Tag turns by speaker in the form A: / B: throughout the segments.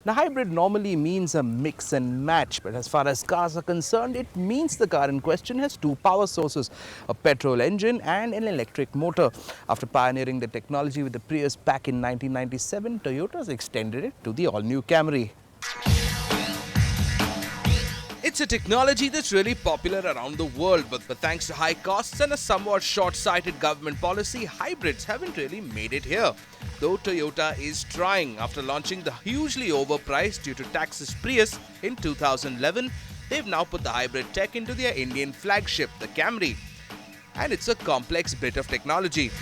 A: Now, hybrid normally means a mix and match, but as far as cars are concerned, it means the car in question has two power sources, a petrol engine and an electric motor. After pioneering the technology with the Prius back in 1997, Toyota's extended it to the all-new Camry.
B: It's a technology that's really popular around the world, but thanks to high costs and a somewhat short-sighted government policy, hybrids haven't really made it here. Though Toyota is trying. After launching the hugely overpriced due to taxes Prius in 2011, they've now put the hybrid tech into their Indian flagship, the Camry. And it's a complex bit of technology.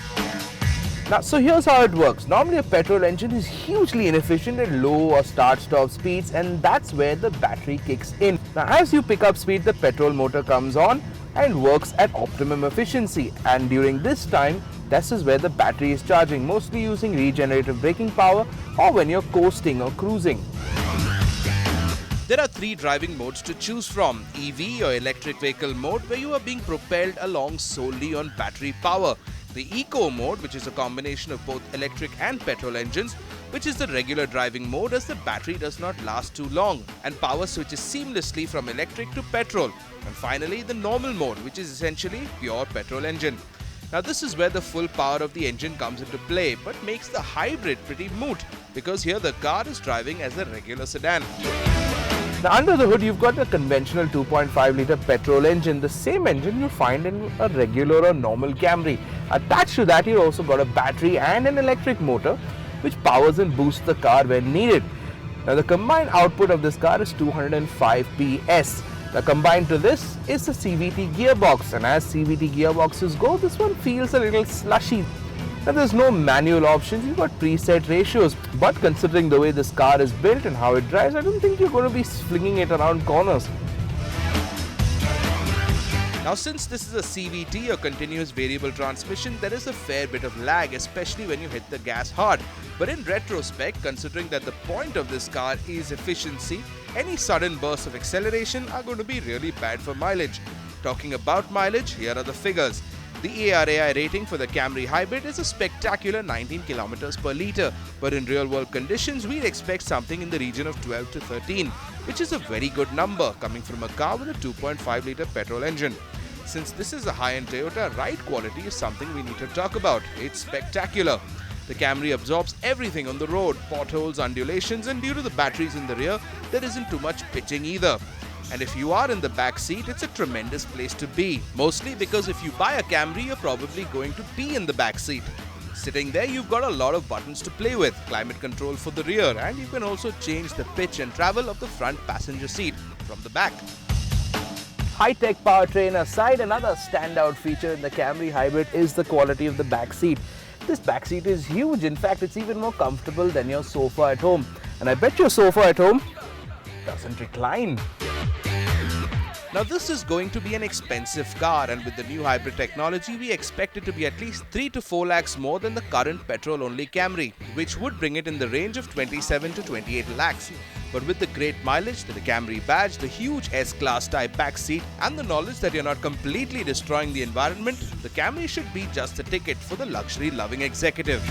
A: Now, so here's how it works. Normally a petrol engine is hugely inefficient at low or start-stop speeds, and that's where the battery kicks in. Now, as you pick up speed, the petrol motor comes on and works at optimum efficiency. And during this time, this is where the battery is charging, mostly using regenerative braking power or when you're coasting or cruising.
B: There are three driving modes to choose from: EV or electric vehicle mode, where you are being propelled along solely on battery power; the Eco mode, which is a combination of both electric and petrol engines, which is the regular driving mode as the battery does not last too long and power switches seamlessly from electric to petrol; and finally the normal mode, which is essentially pure petrol engine. Now, this is where the full power of the engine comes into play, but makes the hybrid pretty moot, because here the car is driving as a regular sedan.
A: Now, under the hood, you've got a conventional 2.5-litre petrol engine, the same engine you find in a regular or normal Camry. Attached to that, you've also got a battery and an electric motor, which powers and boosts the car when needed. Now, the combined output of this car is 205 PS. Now, combined to this is the CVT gearbox, and as CVT gearboxes go, this one feels a little slushy. Now, there's no manual options, you've got preset ratios, but considering the way this car is built and how it drives, I don't think you're going to be flinging it around corners.
B: Now, since this is a CVT or continuous variable transmission, there is a fair bit of lag, especially when you hit the gas hard. But in retrospect, considering that the point of this car is efficiency, any sudden bursts of acceleration are going to be really bad for mileage. Talking about mileage, here are the figures. The ARAI rating for the Camry Hybrid is a spectacular 19 km per litre, but in real-world conditions, we'd expect something in the region of 12 to 13, which is a very good number coming from a car with a 2.5-litre petrol engine. Since this is a high-end Toyota, ride quality is something we need to talk about. It's spectacular. The Camry absorbs everything on the road, potholes, undulations, and due to the batteries in the rear, there isn't too much pitching either. And if you are in the back seat, it's a tremendous place to be. Mostly because if you buy a Camry, you're probably going to be in the back seat. Sitting there, you've got a lot of buttons to play with, climate control for the rear, and you can also change the pitch and travel of the front passenger seat from the back.
A: High-tech powertrain aside, another standout feature in the Camry Hybrid is the quality of the back seat. This back seat is huge. In fact, it's even more comfortable than your sofa at home. And I bet your sofa at home doesn't recline.
B: Now, this is going to be an expensive car, and with the new hybrid technology, we expect it to be at least 3 to 4 lakhs more than the current petrol-only Camry, which would bring it in the range of 27 to 28 lakhs. But with the great mileage, the Camry badge, the huge S-Class type back seat, and the knowledge that you're not completely destroying the environment, the Camry should be just a ticket for the luxury-loving executive.